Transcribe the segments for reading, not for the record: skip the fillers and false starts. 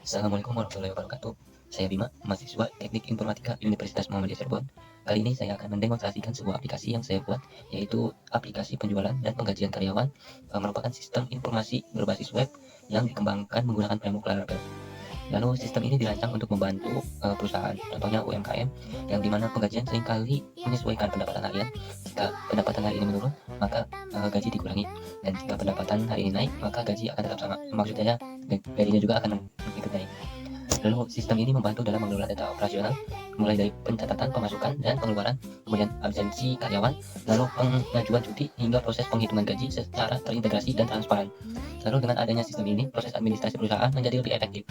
Assalamualaikum warahmatullahi wabarakatuh. Saya Bima, mahasiswa Teknik Informatika Universitas Muhammadiyah Cirebon. Kali ini saya akan mendemonstrasikan sebuah aplikasi yang saya buat, yaitu aplikasi penjualan dan penggajian karyawan. Merupakan sistem informasi berbasis web yang dikembangkan menggunakan framework Laravel. Lalu sistem ini dirancang untuk membantu perusahaan, contohnya UMKM, yang dimana penggajian seringkali menyesuaikan pendapatan harian. Jika pendapatan hari ini menurun, maka gaji dikurangi, dan jika pendapatan hari ini naik, maka gaji akan tetap sama. Maksudnya gajinya juga akan ikut naik. Lalu sistem ini membantu dalam mengelola data operasional, mulai dari pencatatan pemasukan dan pengeluaran, kemudian absensi karyawan, lalu pengajuan cuti hingga proses penghitungan gaji secara terintegrasi dan transparan. Lalu dengan adanya sistem ini, proses administrasi perusahaan menjadi lebih efektif.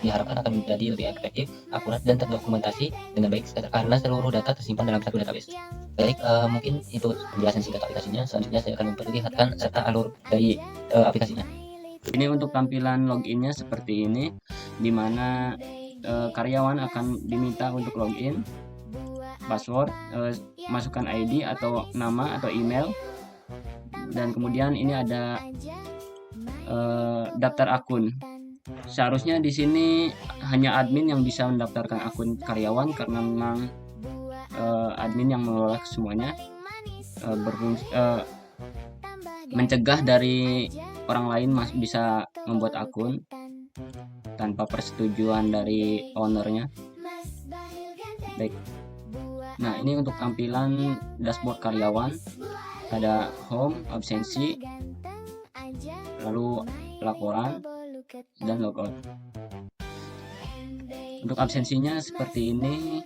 Diharapkan akan menjadi lebih efektif, akurat, dan terdokumentasi dengan baik karena seluruh data tersimpan dalam satu database. Baik, mungkin itu penjelasan singkat aplikasinya. Selanjutnya saya akan memperlihatkan serta alur dari aplikasinya. Ini untuk tampilan loginnya seperti ini, di mana karyawan akan diminta untuk login, password, masukkan ID atau nama atau email, dan kemudian ini ada daftar akun. Seharusnya di sini hanya admin yang bisa mendaftarkan akun karyawan karena memang admin yang mengelola semuanya, mencegah dari orang lain bisa membuat akun tanpa persetujuan dari ownernya. Baik. Nah, ini untuk tampilan dashboard karyawan. Ada home, absensi, lalu laporan, dan logout. Untuk absensinya seperti ini,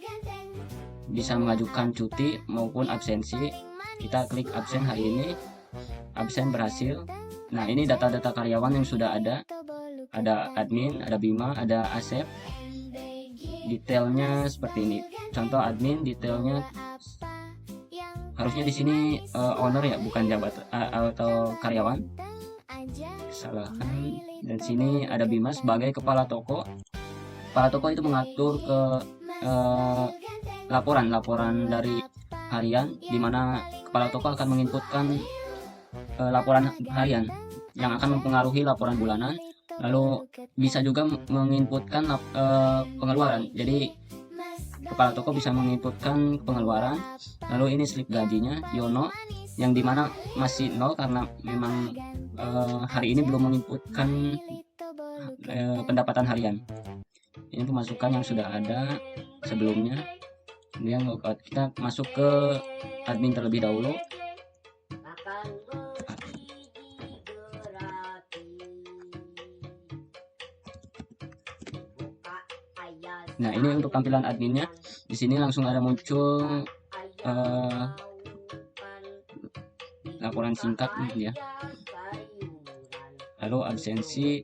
bisa mengajukan cuti maupun absensi. Kita klik absen hari ini, absen berhasil. Nah, ini data-data karyawan yang sudah ada admin, ada Bima, ada Asep. Detailnya seperti ini. Contoh admin, detailnya harusnya di sini owner ya, bukan jabat atau karyawan. Kesalahan. Dan sini ada Bima sebagai kepala toko. Kepala toko itu mengatur ke laporan dari harian, di mana kepala toko akan menginputkan laporan harian yang akan mempengaruhi laporan bulanan. Lalu bisa juga menginputkan pengeluaran. Jadi kepala toko bisa menginputkan pengeluaran. Lalu ini slip gajinya Yono, yang dimana masih nol karena memang hari ini belum menginputkan pendapatan harian. Ini pemasukan yang sudah ada sebelumnya. Kemudian kita masuk ke admin terlebih dahulu. Nah, ini untuk tampilan adminnya. Di sini langsung ada muncul laporan singkat ya. Lalu absensi.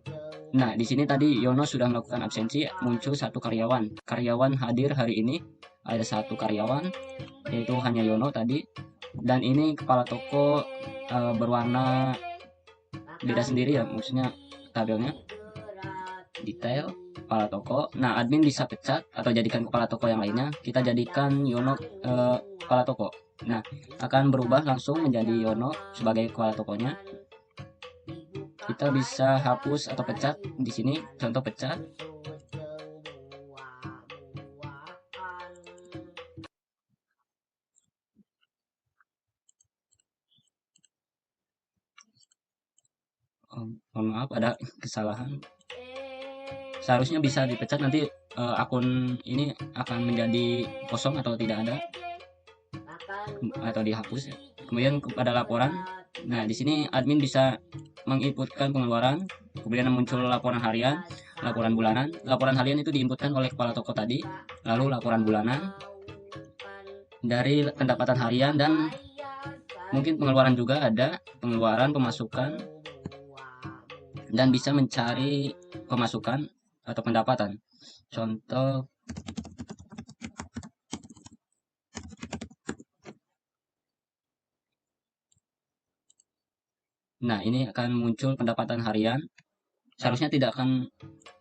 Nah, di sini tadi Yono sudah melakukan absensi, muncul satu karyawan. Karyawan hadir hari ini ada satu karyawan, yaitu hanya Yono tadi. Dan ini kepala toko berwarna beda sendiri ya, maksudnya tabelnya. Detail kepala toko. Nah, admin bisa pecat atau jadikan kepala toko yang lainnya. Kita jadikan Yono kepala toko. Nah, akan berubah langsung menjadi Yono sebagai kepala tokonya. Kita bisa hapus atau pecat di sini. Contoh pecat. Mohon maaf, ada kesalahan. Seharusnya bisa dipecat, nanti akun ini akan menjadi kosong atau tidak ada atau dihapus ya. Kemudian pada laporan. Nah, di sini admin bisa menginputkan pengeluaran, kemudian muncul laporan harian, laporan bulanan. Laporan harian itu diinputkan oleh kepala toko tadi, lalu laporan bulanan dari pendapatan harian, dan mungkin pengeluaran juga ada, pengeluaran, pemasukan, dan bisa mencari pemasukan atau pendapatan. Contoh nah, ini akan muncul pendapatan harian. Seharusnya tidak akan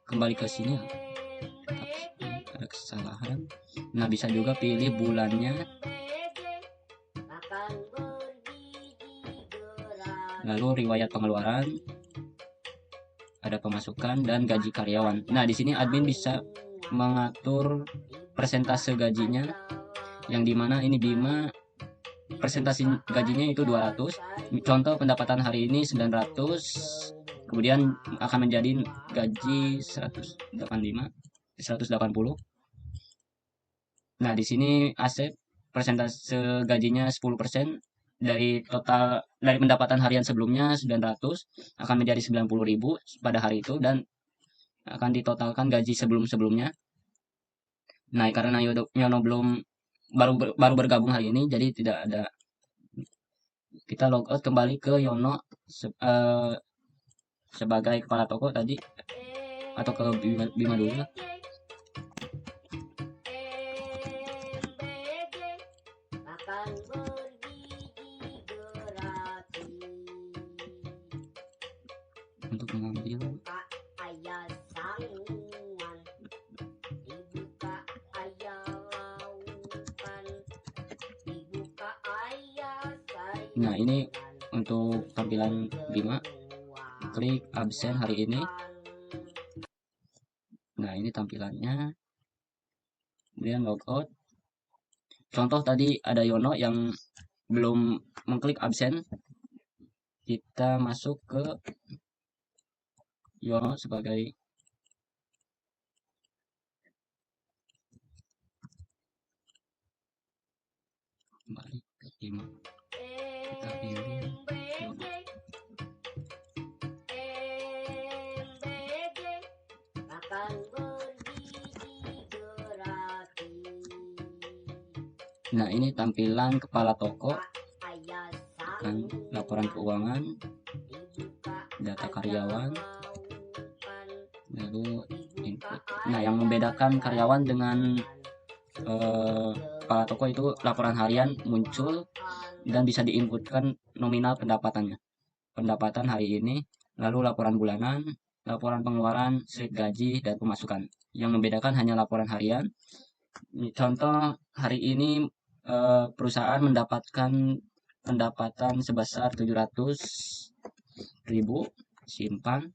kembali ke sini. Ada kesalahan. Nah, bisa juga pilih bulannya. Lalu riwayat pengeluaran. Ada ada pemasukan dan gaji karyawan. Nah, di sini admin bisa mengatur persentase gajinya, yang dimana ini Bima persentase gajinya itu 200. Contoh pendapatan hari ini 900, kemudian akan menjadi gaji 185, 180. Nah, di sini Asep persentase gajinya 10% dari pendapatan harian sebelumnya 900 akan menjadi 90.000 pada hari itu, dan akan ditotalkan gaji sebelum-sebelumnya. Nah, karena Yono belum baru bergabung hari ini, jadi tidak ada. Kita logout kembali ke Yono sebagai kepala toko tadi, atau ke Bima dulu lah. Untuk mengambil nah, ini untuk tampilan Bima. Klik absen hari ini. Nah, ini tampilannya. Kemudian logout. Contoh tadi ada Yono yang belum mengklik absen. Kita masuk ke Yono sebagai kembali ke Bima. Kita pilih Yono. Nah, ini tampilan kepala toko, kan, laporan keuangan, data karyawan, lalu input. Nah, yang membedakan karyawan dengan kepala toko itu laporan harian muncul dan bisa diinputkan nominal pendapatannya. Pendapatan hari ini, lalu laporan bulanan, laporan pengeluaran, slip gaji, dan pemasukan. Yang membedakan hanya laporan harian. Contoh hari ini perusahaan mendapatkan pendapatan sebesar 700.000, simpan.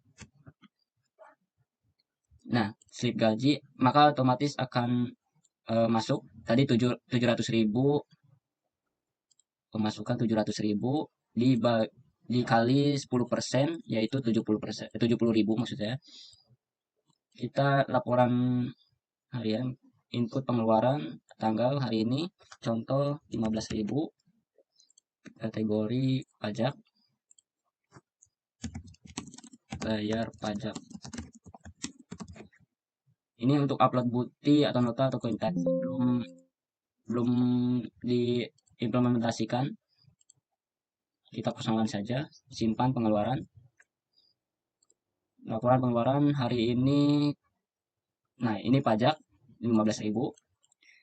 Nah, slip gaji maka otomatis akan masuk tadi 700.000, pemasukan 700.000 dikali 10%, yaitu 70%, 70.000 maksud saya. Kita laporan harian, input pengeluaran tanggal hari ini, contoh 15.000, kategori pajak, bayar pajak. Ini untuk upload bukti atau nota atau kuitansi belum diimplementasikan. Kita kosongkan saja, simpan pengeluaran. Laporan pengeluaran hari ini, nah ini pajak 15.000.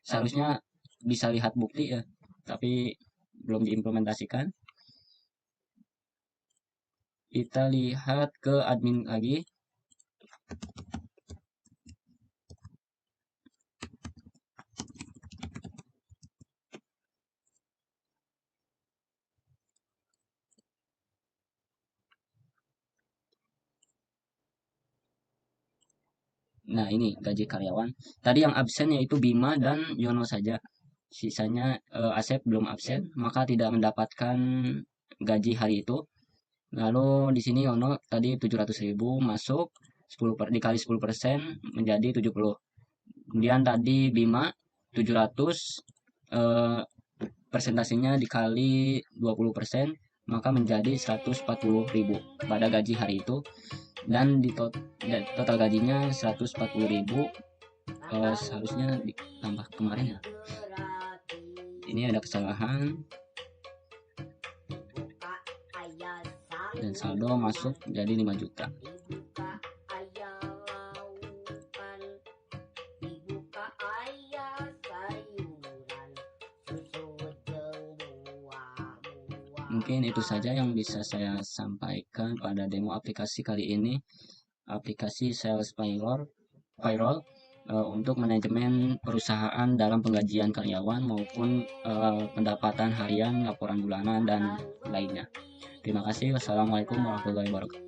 Seharusnya bisa lihat bukti ya, tapi belum diimplementasikan. Kita lihat ke admin lagi. Nah, ini gaji karyawan. Tadi yang absen yaitu Bima dan Yono saja. Sisanya Asep belum absen, maka tidak mendapatkan gaji hari itu. Lalu di sini Yono tadi 700.000 masuk, dikali 10% menjadi 70. Kemudian tadi Bima 700, persentasenya dikali 20%, maka menjadi 140.000 pada gaji hari itu. Dan di total gajinya 140.000, seharusnya ditambah kemarin ya. Ini ada kesalahan, dan saldo masuk jadi 5 juta. Mungkin itu saja yang bisa saya sampaikan pada demo aplikasi kali ini, aplikasi Sales Payroll untuk manajemen perusahaan dalam penggajian karyawan maupun pendapatan harian, laporan bulanan, dan lainnya. Terima kasih. Wassalamualaikum warahmatullahi wabarakatuh.